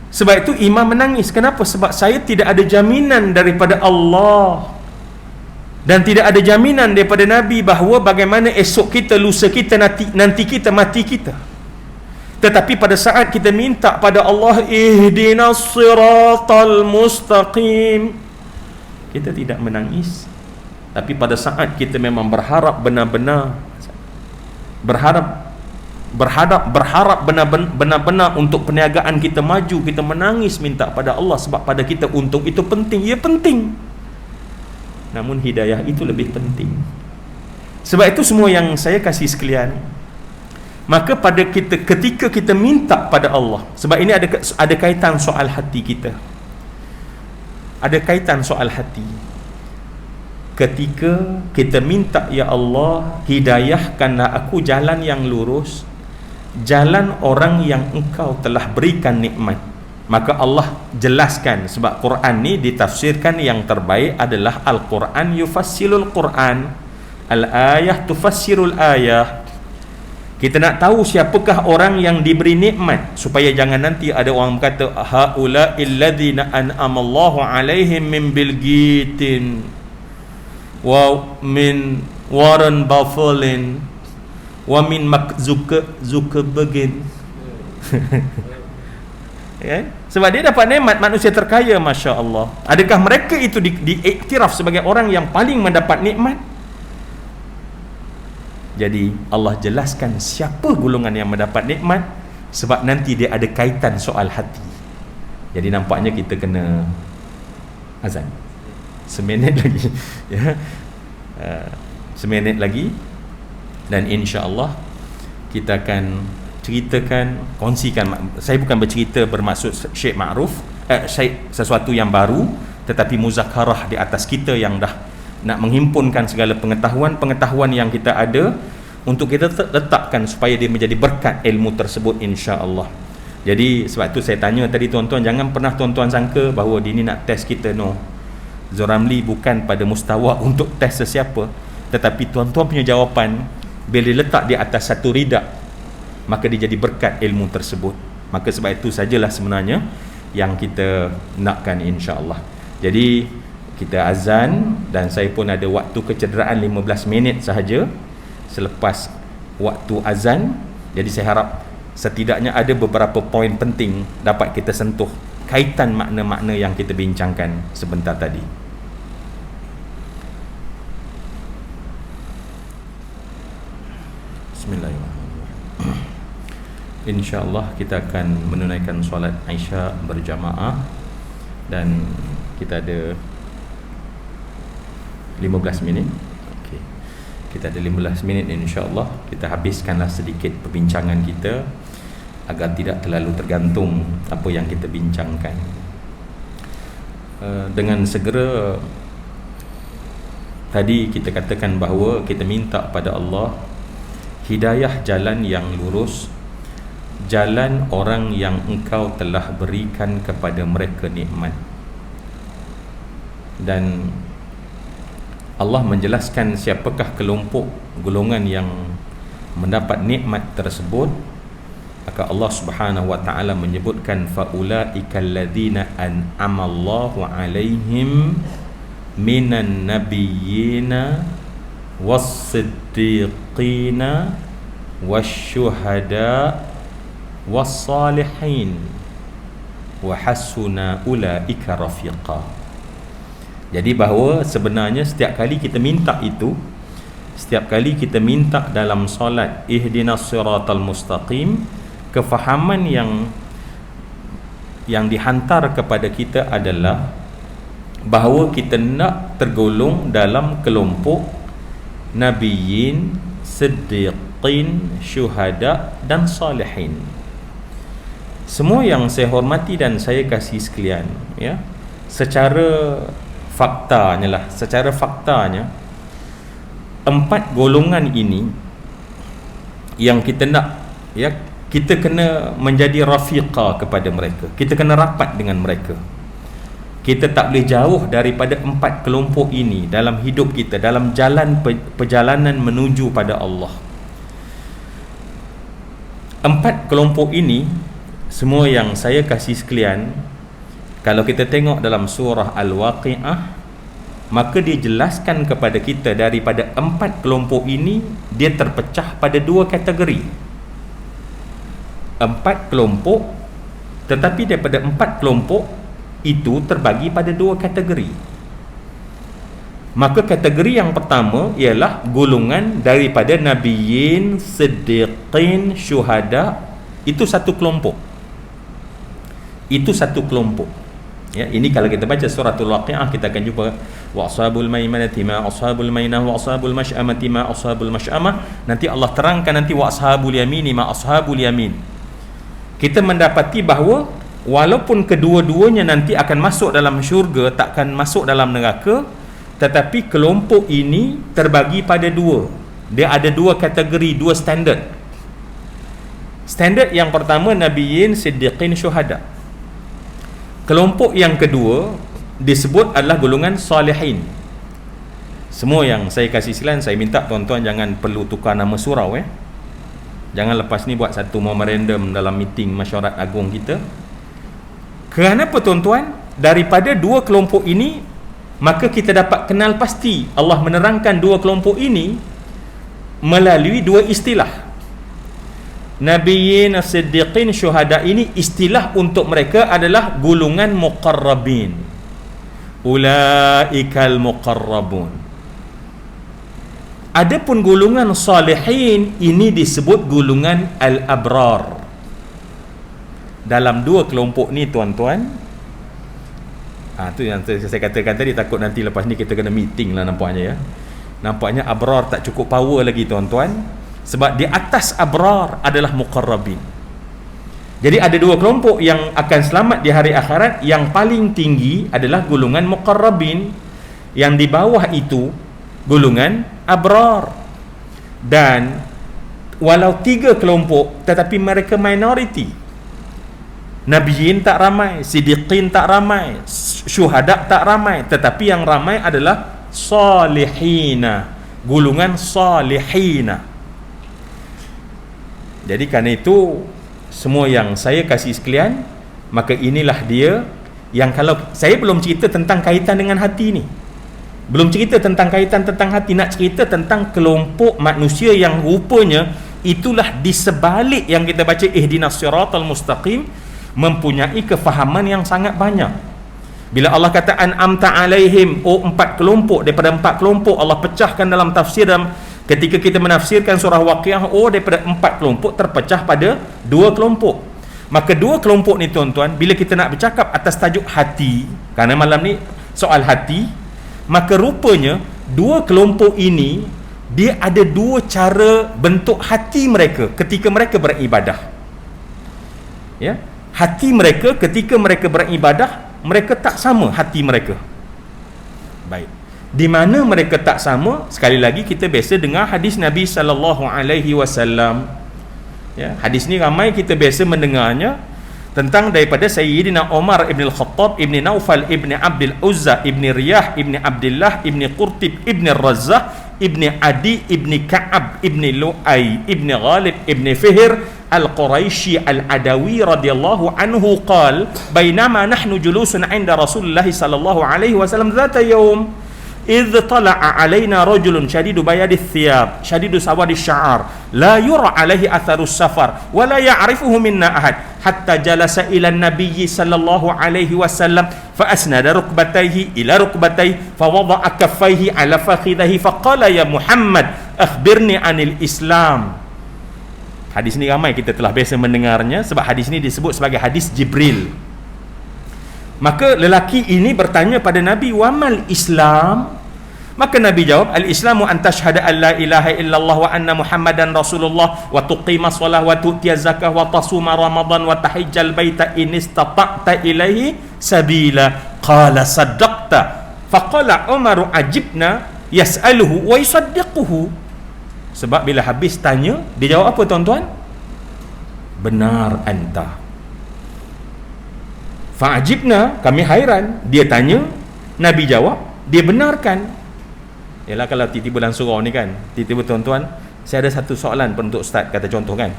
Sebab itu imam menangis. Kenapa? Sebab saya tidak ada jaminan daripada Allah dan tidak ada jaminan daripada Nabi bahawa bagaimana esok kita, lusa kita, nanti kita, mati kita. Tetapi pada saat kita minta pada Allah, ihdinas siratal mustaqim, kita tidak menangis. Tapi pada saat kita memang berharap benar-benar, berharap benar-benar untuk perniagaan kita maju, kita menangis minta pada Allah sebab pada kita untung itu penting. Ya penting, namun hidayah itu lebih penting. Sebab itu semua yang saya kasih sekalian, maka pada kita, ketika kita minta pada Allah, sebab ini ada kaitan soal hati kita, ada kaitan soal hati. Ketika kita minta, ya Allah, hidayahkanlah aku jalan yang lurus, jalan orang yang engkau telah berikan nikmat. Maka Allah jelaskan, sebab Quran ni ditafsirkan yang terbaik adalah Al-Quran yufassilul Quran, al-ayah tufassirul ayah. Kita nak tahu siapakah orang yang diberi nikmat, supaya jangan nanti ada orang berkata haula illadzina an'amallahu alaihim min bilgitin wa min Warren Buffett wa min Mark Zuckerberg. Ya? Sebab dia dapat nikmat, manusia terkaya, Masya Allah. Adakah mereka itu diiktiraf sebagai orang yang paling mendapat nikmat? Jadi Allah jelaskan siapa golongan yang mendapat nikmat, sebab nanti dia ada kaitan soal hati. Jadi nampaknya kita kena azan seminit lagi, ya, seminit lagi, dan insya-Allah kita akan ceritakan, kongsikan. Saya bukan bercerita bermaksud Syekh Ma'ruf, sesuatu yang baru, tetapi muzakarah di atas kita yang dah nak menghimpunkan segala pengetahuan yang kita ada untuk kita letakkan supaya dia menjadi berkat ilmu tersebut, insya-Allah. Jadi sebab tu saya tanya tadi tuan-tuan, jangan pernah tuan-tuan sangka bahawa dia ni nak test kita. No, Zoramli bukan pada mustawa untuk test sesiapa, tetapi tuan-tuan punya jawapan bila letak di atas satu ridak, maka dia jadi berkat ilmu tersebut. Maka sebab itu sajalah sebenarnya yang kita nakkan, insya-Allah. Jadi kita azan, dan saya pun ada waktu kecederaan 15 minit sahaja. selepas waktu azan. Jadi saya harap setidaknya ada beberapa poin penting dapat kita sentuh kaitan makna-makna yang kita bincangkan sebentar tadi. Bismillahirrahmanirrahim. InsyaAllah kita akan menunaikan solat Isya berjamaah, dan kita ada 15 minit. Okey. Kita ada 15 minit, insya-Allah kita habiskanlah sedikit perbincangan kita agar tidak terlalu tergantung apa yang kita bincangkan. Dengan segera tadi kita katakan bahawa kita minta pada Allah hidayah jalan yang lurus, jalan orang yang engkau telah berikan kepada mereka nikmat. Dan Allah menjelaskan siapakah kelompok golongan yang mendapat nikmat tersebut. Maka Allah Subhanahu wa taala menyebutkan faulaikal ladzina an'amallahu alaihim minan nabiyyina was-siddiqina wasyuhada was-salihin wa hasuna ulaika rafiqa. Jadi bahawa sebenarnya setiap kali kita minta itu, setiap kali kita minta dalam solat ihdinas siratal mustaqim, kefahaman yang dihantar kepada kita adalah bahawa kita nak tergolong dalam kelompok nabiyyin, siddiqin, syuhada dan salihin. Semua yang saya hormati dan saya kasih sekalian, ya, secara faktanya, empat golongan ini yang kita nak, ya, kita kena menjadi rafiqah kepada mereka, kita kena rapat dengan mereka. Kita tak boleh jauh daripada empat kelompok ini dalam hidup kita, dalam jalan perjalanan menuju pada Allah. Empat kelompok ini semua yang saya kasih sekalian, kalau kita tengok dalam surah Al-Waqi'ah, maka dia jelaskan kepada kita daripada empat kelompok ini dia terpecah pada dua kategori. Empat kelompok, tetapi daripada empat kelompok itu terbagi pada dua kategori. Maka kategori yang pertama ialah golongan daripada nabiyyin, siddiqin, syuhada. Itu satu kelompok. Itu satu kelompok. Ya, ini kalau kita baca suratul Waqi'ah kita akan jumpa wa ashabul maimanati ma ashabul mainah wa ashabul masy'amati ma ashabul masy'amah. Nanti Allah terangkan nanti wa ashabul yamini ma ashabul yamin. Kita mendapati bahawa walaupun kedua-duanya nanti akan masuk dalam syurga, takkan masuk dalam neraka, tetapi kelompok ini terbagi pada dua. Dia ada dua kategori, dua standard. Standard yang pertama nabiyyin, siddiqin, syuhada. Kelompok yang kedua disebut adalah golongan salihin. Semua yang saya kasih silan, saya minta tuan-tuan jangan perlu tukar nama surau, ya. Jangan lepas ni buat satu memorandum dalam meeting mesyuarat agung kita. Kenapa tuan-tuan? Daripada dua kelompok ini, maka kita dapat kenal pasti Allah menerangkan dua kelompok ini melalui dua istilah. Nabiyyin, as-siddiqin, syuhada ini istilah untuk mereka adalah golongan muqarrabin. Ulaikal muqarrabun. Adapun golongan salihin ini disebut golongan al-abrar. Dalam dua kelompok ni tuan-tuan, tu yang saya katakan tadi, takut nanti lepas ni kita kena meeting lah nampaknya, ya. Nampaknya abrar tak cukup power lagi tuan-tuan, sebab di atas abrar adalah muqarrabin. Jadi ada dua kelompok yang akan selamat di hari akhirat. Yang paling tinggi adalah golongan muqarrabin, yang di bawah itu golongan abrar. Dan walau tiga kelompok tetapi mereka minoriti. Nabiyyin tak ramai, siddiqin tak ramai, syuhada tak ramai, tetapi yang ramai adalah salihina, golongan salihina. Jadi kerana itu semua yang saya kasih sekalian, maka inilah dia yang kalau saya belum cerita tentang kaitan dengan hati ni. Belum cerita tentang kaitan tentang hati, nak cerita tentang kelompok manusia yang rupanya itulah di sebalik yang kita baca ihdinas siratal mustaqim, mempunyai kefahaman yang sangat banyak. Bila Allah kata an'amta alaihim, empat kelompok, daripada empat kelompok Allah pecahkan dalam tafsir. Ketika kita menafsirkan surah Waqiah, daripada empat kelompok terpecah pada dua kelompok. Maka dua kelompok ni tuan-tuan, bila kita nak bercakap atas tajuk hati, kerana malam ni soal hati, maka rupanya dua kelompok ini dia ada dua cara bentuk hati mereka ketika mereka beribadah. Ya, hati mereka ketika mereka beribadah, mereka tak sama hati mereka. Baik. Di mana mereka tak sama? Sekali lagi kita biasa dengar hadis Nabi sallallahu alaihi wasallam. Ya, hadis ni ramai kita biasa mendengarnya, tentang daripada Sayyidina Umar ibn al-Khattab ibn Naufal ibn Abdul Uzza ibn Riyah ibn Abdullah ibn Qurtib ibn Razzah ibn Adi ibn Ka'ab ibn Lu'ay ibn Ghalib ibn Fihr al-Quraishi al-Adawi radhiyallahu anhu qala bainama nahnu julusun 'inda Rasulullah sallallahu alaihi wasallam dhata yawm idh tala'a alaina rajulun shadidu bayadi thiyab shadidu sawadi sya'ar la yura alaihi atharus safar wa la ya'rifuhu minna ahad hatta jalasa ila nabiyyi sallallahu alaihi wasallam fa asnada rukbatayhi ila rukbatayhi fa wada'a kaffayhi ala fakhidhihi fa qala ya Muhammad akhbirni anil Islam. Hadis ni ramai kita telah biasa mendengarnya, sebab hadis ni disebut sebagai hadis Jibril. Maka lelaki ini bertanya pada Nabi, wamal Islam? Maka Nabi jawab, al-Islamu an tashhada an la ilaha illallah wa anna Muhammadan Rasulullah wa tuqima shalah wa tu'tiya zakah wa tasuma Ramadan wa tahijjal baita in istata'ta ilaihi sabila. Qala saddaqta. Faqala Umar ajibna yas'aluhu wa yusaddiquhu. Sebab bila habis tanya, dia jawab apa tuan-tuan? Benar anta. Fa'ajibna, kami hairan. Dia tanya, Nabi jawab, dia benarkan. Yalah, kalau tiba-tiba dalam surau ni kan, tiba-tiba tuan-tuan, saya ada satu soalan untuk Ustaz, kata contoh kan,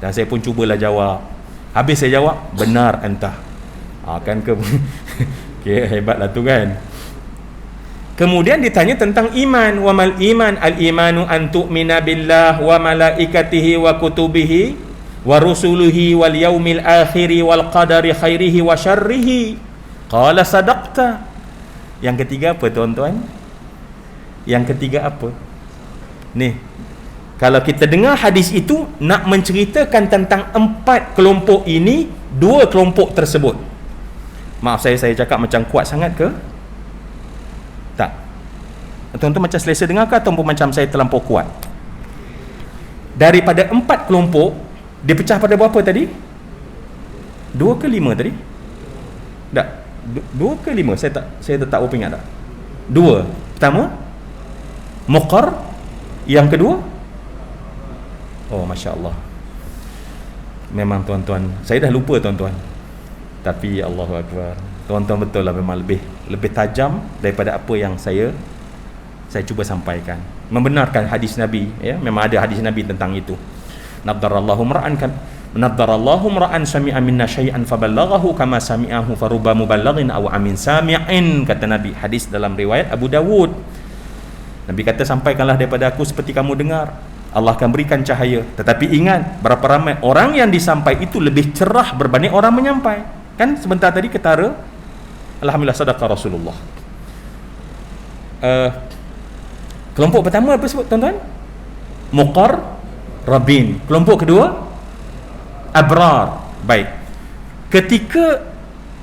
dan saya pun cubalah jawab. Habis saya jawab, benar anta. Kan ke okay, hebatlah tu kan. Kemudian ditanya tentang iman. Wa mal iman? Al-imanu an tu'mina billah wa malaikatihi wa kutubihi wa rusuluhi wal yaumil akhiri wal qadari khairihi wa syarrihi. Qala sadaqta. Yang ketiga apa tuan-tuan? Yang ketiga apa? Nih, kalau kita dengar hadis itu nak menceritakan tentang empat kelompok ini, dua kelompok tersebut. Maaf saya cakap macam kuat sangat ke? Tak. Tuan-tuan macam selesa dengar ke ataupun macam saya terlampau kuat? Daripada empat kelompok, dia pecah pada berapa tadi? 2 ke 5 tadi? Tak. 2 ke 5? Saya tak berapa ingat tak? 2. Pertama, Muqar. Yang kedua, oh Masya Allah, memang tuan-tuan, saya dah lupa tuan-tuan, tapi Allahu Akbar, tuan-tuan betul lah, memang lebih tajam daripada apa yang saya cuba sampaikan. Membenarkan hadis Nabi, ya, memang ada hadis Nabi tentang itu. Naddarallahu mra'an sami'a minna syai'an faballaghahu kama sami'ahu faruba muballighin aw amin sami'in, kata Nabi. Hadis dalam riwayat Abu Dawud. Nabi kata, sampaikanlah daripada aku seperti kamu dengar, Allah akan berikan cahaya. Tetapi ingat, berapa ramai orang yang disampai itu lebih cerah berbanding orang menyampai. Kan sebentar tadi ketara, alhamdulillah sadaqa Rasulullah. Kelompok pertama apa sebut tuan-tuan? Muqar Rabin. Kelompok kedua, Abrar. Baik. Ketika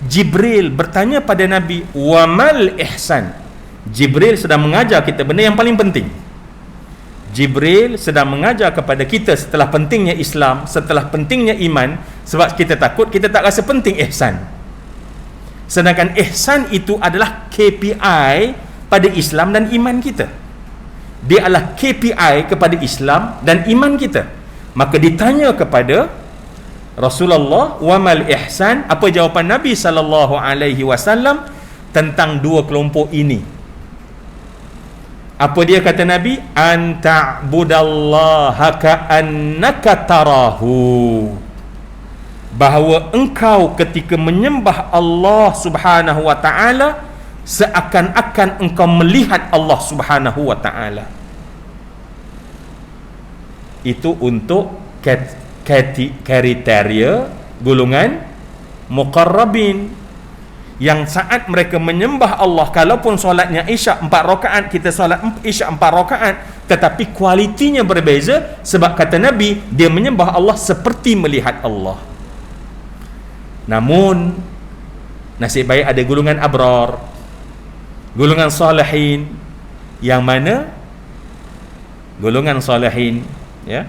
Jibril bertanya pada Nabi, wamal ihsan? Jibril sedang mengajar kita benda yang paling penting. Jibril sedang mengajar kepada kita setelah pentingnya Islam, setelah pentingnya iman. Sebab kita takut, kita tak rasa penting ihsan. Sedangkan ihsan itu adalah KPI pada Islam dan iman kita. Dia adalah KPI kepada Islam dan iman kita. Maka ditanya kepada Rasulullah, wamal ihsan? Apa jawapan Nabi sallallahu alaihi wasallam tentang dua kelompok ini? Apa dia kata Nabi? An ta'budallaha ka'annaka tarahu. Bahawa engkau ketika menyembah Allah Subhanahu wa ta'ala, seakan-akan engkau melihat Allah Subhanahu wa taala. Itu untuk kriteria golongan muqarrabin, yang saat mereka menyembah Allah, kalaupun solatnya Isyak 4 rakaat, kita solat Isyak 4 rakaat, tetapi kualitinya berbeza, sebab kata Nabi, dia menyembah Allah seperti melihat Allah. Namun nasib baik ada golongan abrar, golongan salihin, yang mana golongan salihin, ya,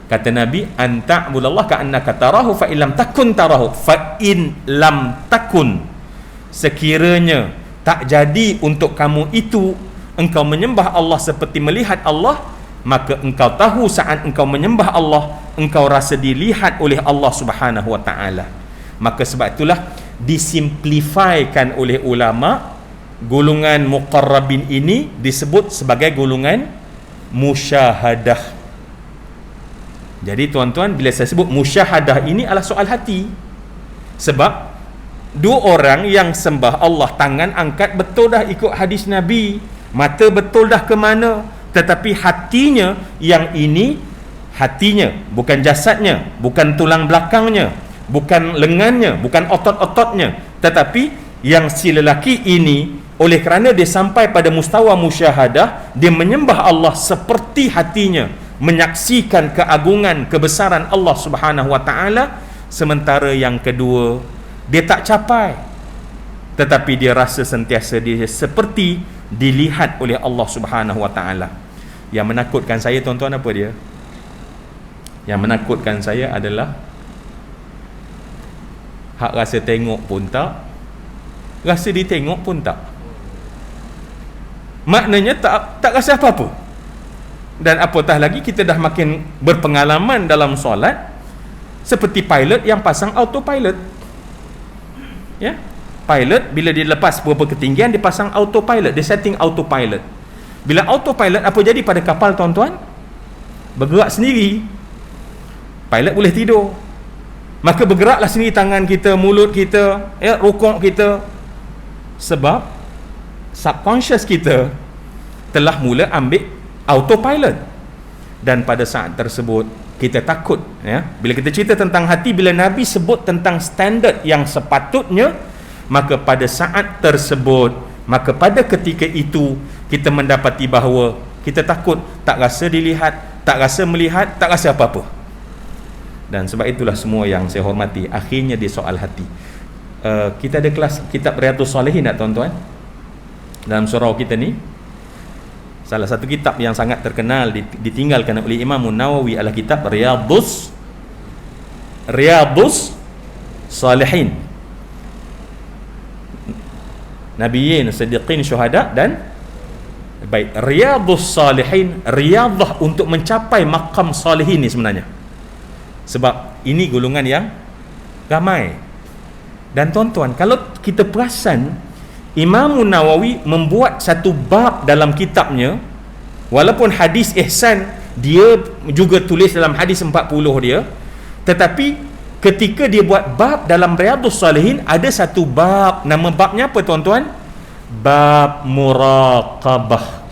kata Nabi, anta abudallah ka'annaka tarahu fa in lam takun tarahu fa in lam takun, sekiranya tak jadi untuk kamu itu engkau menyembah Allah seperti melihat Allah, maka engkau tahu saat engkau menyembah Allah, engkau rasa dilihat oleh Allah Subhanahu wa taala. Maka sebab itulah disimplifikan oleh ulama, golongan muqarrabin ini disebut sebagai golongan musyahadah. Jadi tuan-tuan, bila saya sebut musyahadah ini adalah soal hati. Sebab dua orang yang sembah Allah, tangan angkat betul dah ikut hadis Nabi, mata betul dah ke mana, tetapi hatinya yang ini, hatinya bukan jasadnya, bukan tulang belakangnya, bukan lengannya, bukan otot-ototnya, tetapi yang si lelaki ini, oleh kerana dia sampai pada mustawa musyahadah, dia menyembah Allah seperti hatinya, menyaksikan keagungan, kebesaran Allah Subhanahu wa taala. Sementara yang kedua, dia tak capai, tetapi dia rasa sentiasa dia seperti dilihat oleh Allah Subhanahu wa taala. Yang menakutkan saya, tuan-tuan, apa dia? Yang menakutkan saya adalah hak rasa tengok pun tak, rasa ditengok pun tak. Maknanya tak rasa apa-apa. Dan apatah lagi, kita dah makin berpengalaman dalam solat, seperti pilot yang pasang autopilot, ya, pilot bila dia lepas berapa ketinggian, dia pasang autopilot, dia setting autopilot. Bila autopilot, apa jadi pada kapal, tuan-tuan? Bergerak sendiri. Pilot boleh tidur, maka bergeraklah sendiri tangan kita, mulut kita, ya, rukuk kita, sebab subconscious kita telah mula ambil autopilot. Dan pada saat tersebut kita takut, ya, bila kita cerita tentang hati, bila Nabi sebut tentang standard yang sepatutnya, maka pada saat tersebut, maka pada ketika itu kita mendapati bahawa kita takut, tak rasa dilihat, tak rasa melihat, tak rasa apa-apa. Dan sebab itulah semua yang saya hormati, akhirnya di soal hati. Kita ada kelas kitab Riyadhus Salihin tak, tuan-tuan? Dalam surau kita ni, salah satu kitab yang sangat terkenal ditinggalkan oleh Imam Nawawi adalah kitab Riyadhus Salihin. Nabiyyin, Siddiqin, Syuhada dan baik. Riyadhus Salihin, riyadah untuk mencapai maqam salihin ni sebenarnya. Sebab ini golongan yang ramai. Dan tuan-tuan, kalau kita perasan, Imam Nawawi membuat satu bab dalam kitabnya, walaupun hadis ihsan dia juga tulis dalam hadis 40 dia, tetapi ketika dia buat bab dalam Riyadhus Salihin, ada satu bab, nama babnya apa, tuan-tuan? Bab muraqabah.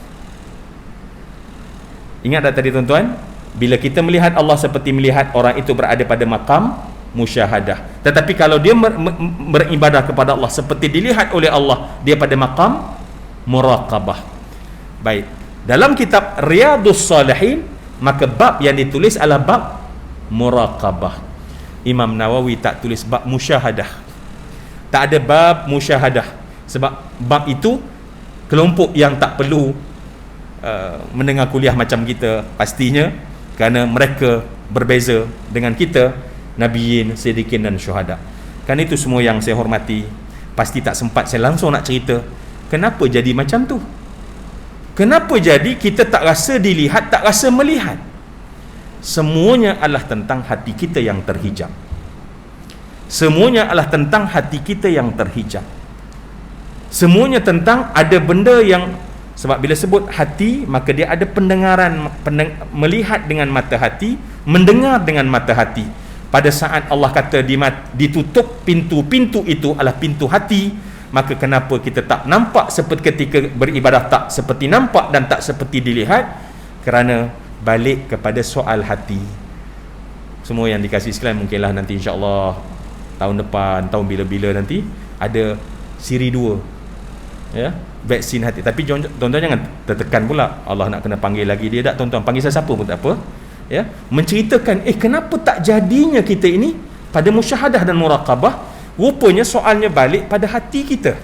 Ingat tak tadi, tuan-tuan? Bila kita melihat Allah seperti melihat, orang itu berada pada maqam musyahadah. Tetapi kalau dia beribadah kepada Allah seperti dilihat oleh Allah, dia pada maqam muraqabah. Baik, dalam kitab Riyadhus Salihin, maka bab yang ditulis adalah bab muraqabah. Imam Nawawi tak tulis bab musyahadah, tak ada bab musyahadah, sebab bab itu kelompok yang tak perlu mendengar kuliah macam kita pastinya, kerana mereka berbeza dengan kita, Nabiyyin, Siddiqin dan Syuhada. Kan itu semua yang saya hormati. Pasti tak sempat saya langsung nak cerita kenapa jadi macam tu. Kenapa jadi kita tak rasa dilihat, tak rasa melihat. Semuanya adalah tentang hati kita yang terhijab. Semuanya adalah tentang hati kita yang terhijab. Semuanya tentang ada benda yang, sebab bila sebut hati, maka dia ada pendengaran, melihat dengan mata hati, mendengar dengan mata hati. Pada saat Allah kata ditutup pintu-pintu itu adalah pintu hati, maka kenapa kita tak nampak seperti ketika beribadah tak seperti nampak dan tak seperti dilihat? Kerana balik kepada soal hati. Semua yang dikasih sekalian, mungkinlah nanti insya-Allah tahun depan, tahun bila-bila nanti ada siri 2, ya, vaksin hati. Tapi tuan-tuan jangan tertekan pula, Allah nak kena panggil lagi dia. Tak, tuan-tuan panggil siapa pun tak apa, ya, menceritakan kenapa tak jadinya kita ini pada musyahadah dan muraqabah. Rupanya soalnya balik pada hati kita,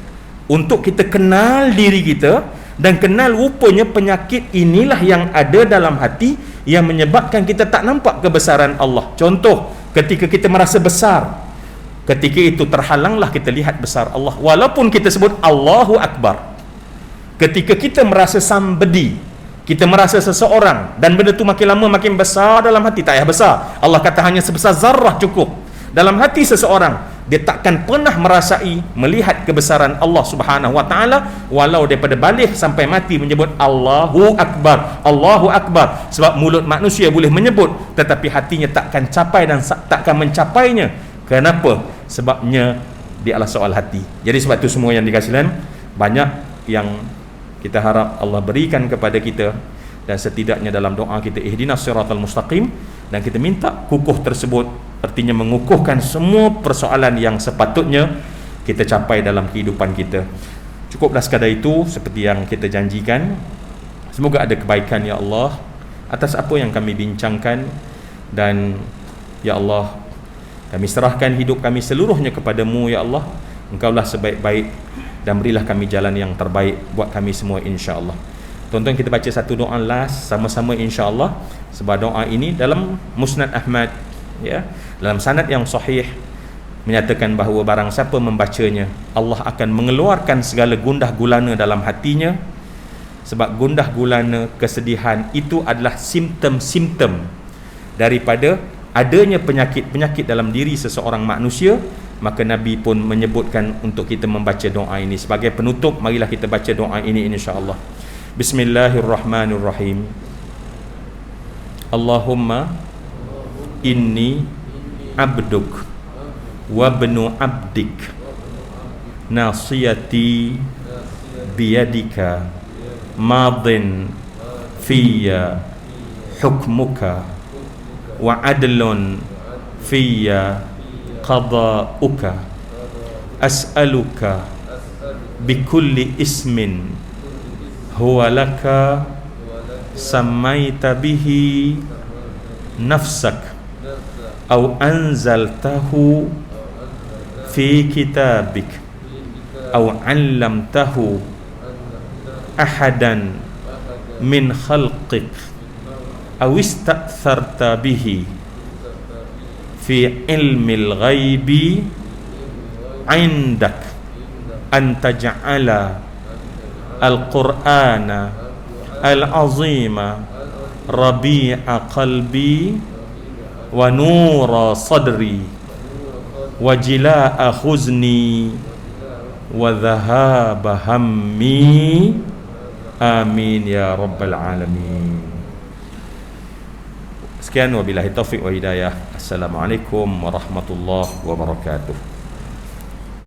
untuk kita kenal diri kita dan kenal rupanya penyakit inilah yang ada dalam hati yang menyebabkan kita tak nampak kebesaran Allah. Contoh, ketika kita merasa besar, ketika itu terhalanglah kita lihat besar Allah walaupun kita sebut Allahu Akbar. Ketika kita merasa somebody, kita merasa seseorang dan benda tu makin lama makin besar dalam hati, tak payah besar, Allah kata hanya sebesar zarrah cukup. Dalam hati seseorang, dia takkan pernah merasai melihat kebesaran Allah Subhanahu wa taala walau daripada balik sampai mati menyebut Allahu Akbar, Allahu Akbar. Sebab mulut manusia boleh menyebut tetapi hatinya takkan capai dan takkan mencapainya. Kenapa? Sebabnya dia adalah soal hati. Jadi sebab itu semua yang dikasihan, banyak yang kita harap Allah berikan kepada kita, dan setidaknya dalam doa kita ihdinas siratal mustaqim, dan kita minta kukuh tersebut, artinya mengukuhkan semua persoalan yang sepatutnya kita capai dalam kehidupan kita. Cukuplah sekadar itu seperti yang kita janjikan. Semoga ada kebaikan ya Allah atas apa yang kami bincangkan, dan ya Allah, kami serahkan hidup kami seluruhnya kepadamu ya Allah. Engkaulah sebaik-baik, dan berilah kami jalan yang terbaik buat kami semua insya-Allah. Tuan-tuan, kita baca satu doa last sama-sama insya-Allah. Sebab doa ini dalam Musnad Ahmad, ya, dalam sanad yang sahih, menyatakan bahawa barang siapa membacanya, Allah akan mengeluarkan segala gundah gulana dalam hatinya. Sebab gundah gulana, kesedihan itu adalah simptom-simptom daripada adanya penyakit-penyakit dalam diri seseorang manusia. Maka Nabi pun menyebutkan untuk kita membaca doa ini. Sebagai penutup, marilah kita baca doa ini insya-Allah. Bismillahirrahmanirrahim. Allahumma inni abduk wa ibnu abdik, nasiyati biyadika, madin fiyya hukmuka, wa adlun fiyya qada'uka, as'aluka bikulli ismin huwa laka samaita bihi nafsak aw anzaltahu fi kitabik aw 'allamtahu ahadan min khalqik aw ista'tharta bihi fi ilmil ghaibi 'indak an taj'ala al-Qur'ana al-azima rabi'a qalbi wa nura sadri wa jila'a khuzni wa dhahaba hammi. Amin ya rabbal alamin. Sekian, wabillahi taufiq wa hidayah. Assalamualaikum warahmatullahi wabarakatuh.